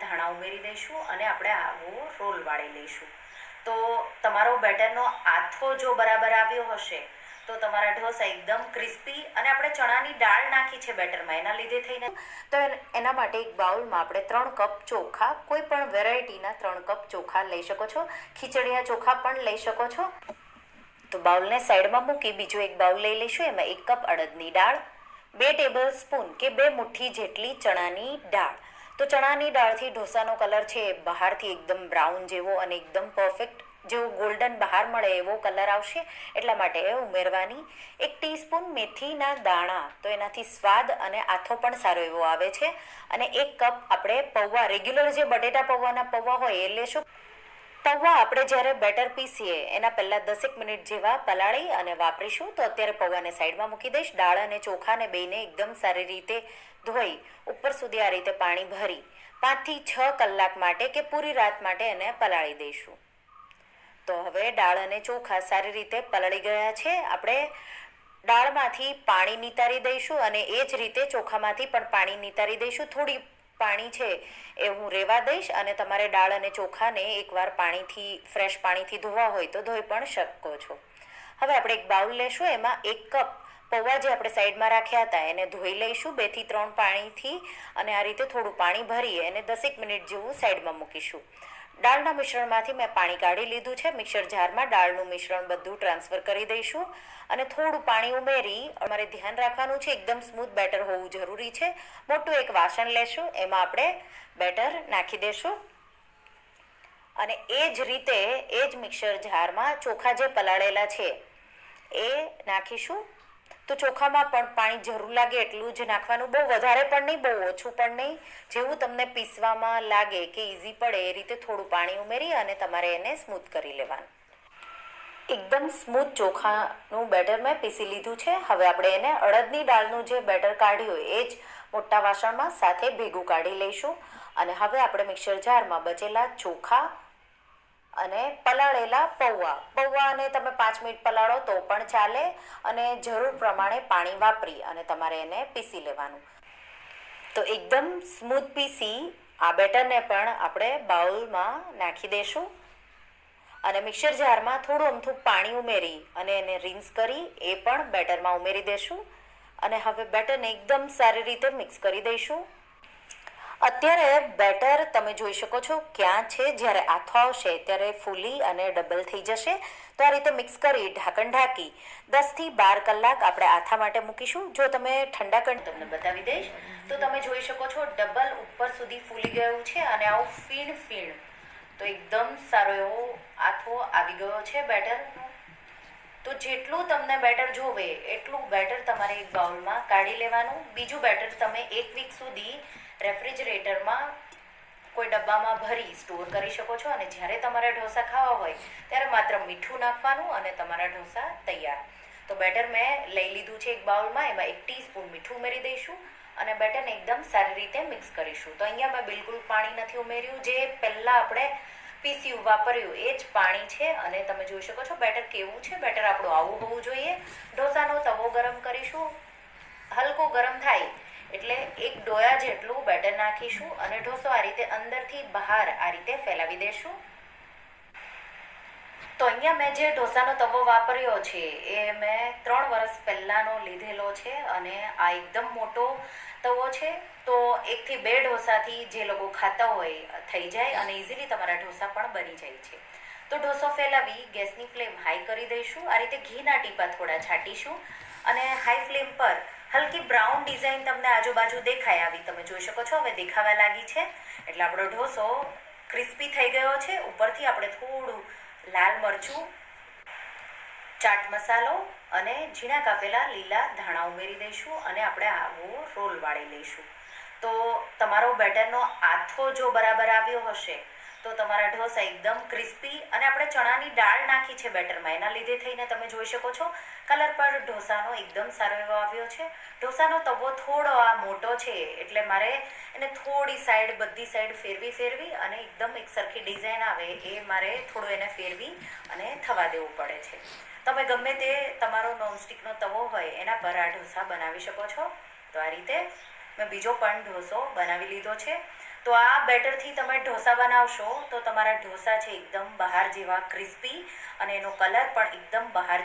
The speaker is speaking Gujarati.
ધાણા ઉમેરી દઈશું અને આપણે આવો રોલ વાળી લઈશું. તો તમારો બેટરનો આથો જો બરાબર આવ્યો હશે તો તમારા ઢોસા એકદમ ક્રિસ્પી, અને આપણે ચણાની દાળ નાખી છે બેટરમાં એના લીધે થઈને. તો એના માટે એક બાઉલમાં આપણે 3 કપ ચોખા, કોઈ પણ વેરાયટીના 3 કપ ચોખા લઈ શકો છો. ખીચડિયા ચોખા પણ લઈ શકો છો. તો બાઉલને સાઈડમાં મૂકી બીજું એક બાઉલ લઈ લઈશું. એમાં 1 કપ અડદની દાળ, 2 ટેબલ સ્પૂન કે 2 મુઠ્ઠી જેટલી ચણાની દાળ. તો ચણાની દાળથી ઢોસાનો કલર છે એ બહારથી એકદમ બ્રાઉન જેવો અને એકદમ પરફેક્ટ જેવો ગોલ્ડન બહાર મળે એવો કલર આવશે, એટલા માટે એ ઉમેરવાની. 1 ટીસ્પૂન મેથીના દાણા, તો એનાથી સ્વાદ અને આથો પણ સારો એવો આવે છે. અને 1 કપ આપણે પૌવા, રેગ્યુલર જે બટેટા પૌવાના પૌવા હોય એ લેશું. પૌવા આપણે જ્યારે બેટર પીસીએ એના પહેલાં 10 મિનિટ જેવા પલાળી અને વાપરીશું. તો અત્યારે પૌવાને સાઈડમાં મૂકી દઈશ. દાળ અને ચોખાને બેયને એકદમ સારી રીતે ધોઈ ઉપર સુધી આ રીતે પાણી ભરી 5 થી 6 કલાક માટે કે પૂરી રાત માટે એને પલાળી દઈશું. તો હવે દાળ અને ચોખા સારી રીતે પલળી ગયા છે. આપણે દાળમાંથી પાણી નિતારી દઈશું અને એ જ રીતે ચોખામાંથી પણ પાણી નિતારી દઈશું. થોડી પાણી છે એ હું રહેવા દઈશ, અને તમારે દાળ અને ચોખાને એકવાર પાણીથી, ફ્રેશ પાણીથી ધોવા હોય તો ધોઈ પણ શકો છો. હવે આપણે એક બાઉલ લેશું. એમાં 1 કપ પૌવા જે આપણે સાઈડમાં રાખ્યા હતા એને ધોઈ લઈશું 2 થી 3 પાણીથી, અને આ રીતે થોડું પાણી ભરી અને 10 મિનિટ જેવું સાઈડમાં મૂકીશું. દાળના મિશ્રણમાંથી મેં પાણી કાઢી લીધું છે. મિક્સર જારમાં દાળનું મિશ્રણ બધું ટ્રાન્સફર કરી દઈશું અને થોડું પાણી ઉમેરી અમારે ધ્યાન રાખવાનું છે એકદમ સ્મૂથ બેટર હોવું જરૂરી છે. મોટું એક વાસણ લેશું, એમાં આપણે બેટર નાખી દઈશું અને એ જ રીતે એ જ મિક્સર જારમાં ચોખા જે પલાળેલા છે એ નાખીશું. તો ચોખામાં પણ પાણી જરૂર લાગે એટલું જ નાખવાનું, બહુ વધારે પણ નહીં, બહુ ઓછું પણ નહીં. જેવું તમને પીસવામાં લાગે કે ઇઝી પડે એ રીતે થોડું પાણી ઉમેરી અને તમારે એને સ્મૂથ કરી લેવાનું. એકદમ સ્મૂથ ચોખાનું બેટર મેં પીસી લીધું છે. હવે આપણે એને અડદની દાળનું જે બેટર કાઢ્યું એ જ મોટા વાસણમાં સાથે ભેગું કાઢી લઈશું. અને હવે આપણે મિક્સર જારમાં બચેલા ચોખા અને પલાળેલા પૌવાને તમે 5 મિનિટ પલાળો તો પણ ચાલે, અને જરૂર પ્રમાણે પાણી વાપરી અને તમારે એને પીસી લેવાનું. તો એકદમ સ્મૂથ પીસી આ બેટરને પણ આપણે બાઉલમાં નાખી દઈશું અને મિક્સર જારમાં થોડું અમથું પાણી ઉમેરી અને એને રિન્સ કરી એ પણ બેટરમાં ઉમેરી દઈશું. અને હવે બેટરને એકદમ સારી રીતે મિક્સ કરી દઈશું. અત્યારે બેટર તમે જોઈ શકો છો ક્યાં છે, જ્યારે આથો આવશે ત્યારે ફૂલી અને ડબલ થઈ જશે. તો આ રીતે મિક્સ કરી ઢાંકણ ઢાંકી 10 થી 12 કલાક આપણે આથા માટે મૂકીશું. જો તમે ઠંડા કરી તમને બતાવી દઈશ તો તમે જોઈ શકો છો ડબલ ઉપર સુધી ફૂલી ગયું છે અને આવું ફીણ તો એકદમ સારો એવો આથો આવી ગયો છે બેટરનો. તો જેટલું તમને બેટર જોવે એટલું બેટર તમારે એક બાઉલમાં કાઢી લેવાનું. બીજું બેટર તમે 1 વીક સુધી રેફ્રિજરેટરમાં કોઈ ડબ્બામાં ભરી સ્ટોર કરી શકો છો, અને જ્યારે તમારે ઢોસા ખાવા હોય ત્યારે માત્ર મીઠું નાખવાનું અને તમારા ઢોસા તૈયાર. તો બેટર મેં લઈ લીધું છે એક બાઉલમાં, એમાં 1 ટીસ્પૂન મીઠું ઉમેરી દઈશું અને બેટરને એકદમ સારી રીતે મિક્સ કરીશું. તો અહીંયા મેં બિલકુલ પાણી નથી ઉમેર્યું, જે પહેલાં આપણે પીસ્યું વાપર્યું એ જ પાણી છે. અને તમે જોઈ શકો છો બેટર કેવું છે. બેટર આપણું આવું હોવું જોઈએ. ઢોસાનો તવો ગરમ કરીશું, હલકો ગરમ થાય એટલે 1 ડોયા જેટલું બેટર નાખીશું અને ઢોસો આ રીતે અંદરથી બહાર આ રીતે ફેલાવી દઈશું. તો અહીંયા મેં જે ઢોસાનો તવો વાપર્યો છે એ મેં 3 વર્ષ પહેલાંનો લીધેલો છે અને આ એકદમ મોટો તવો છે. તો 1 થી 2 ઢોસાથી જે લોકો ખાતા હોય થઈ જાય અને ઇઝીલી તમારા ઢોસા પણ બની જાય છે. તો ઢોસો ફેલાવી ગેસની ફ્લેમ હાઈ કરી દઈશું. આ રીતે ઘીના ટીપા થોડા છાંટીશું અને હાઈ ફ્લેમ પર હલકી બ્રાઉન ડિઝાઇન તમને આજુબાજુ દેખાય આવી તમે જોઈ શકો છો. હવે દેખાવા લાગી છે એટલે આપણો ઢોસો ક્રિસ્પી થઈ ગયો છે. ઉપરથી આપણે થોડું લાલ મરચું, ચાટ મસાલો અને ઝીણા કાપેલા લીલા ધાણા ઉમેરી દઈશું અને આપણે આવો રોલ વાળી લઈશું. તો તમારો બેટરનો આથો જો બરાબર આવ્યો હશે તો તમારા ઢોસા એકદમ ક્રિસ્પી, અને આપણે ચણાની દાળ નાખી છે બેટરમાં એના લીધે થઈને તમે જોઈ શકો છો કલર પર ઢોસાનો એકદમ સારો એવો આવ્યો છે. ઢોસાનો તવો થોડો આ મોટો છે એટલે મારે એને થોડી સાઈડ, બધી સાઈડ ફેરવી અને એકદમ એક સરખી ડિઝાઇન આવે એ મારે થોડું એને ફેરવી અને થવા દેવું પડે છે. તમે ગમે તે તમારો નોનસ્ટિકનો તવો હોય એના પર આ ઢોસા બનાવી શકો છો. તો આ રીતે મેં બીજો પણ ઢોસો બનાવી લીધો છે. તો તો આ બેટરથી તમે ઢોસા બનાવશો તો તમારા ઢોસા છે એકદમ બહાર જેવા ક્રિસ્પી અને એનો કલર પણ એકદમ બહાર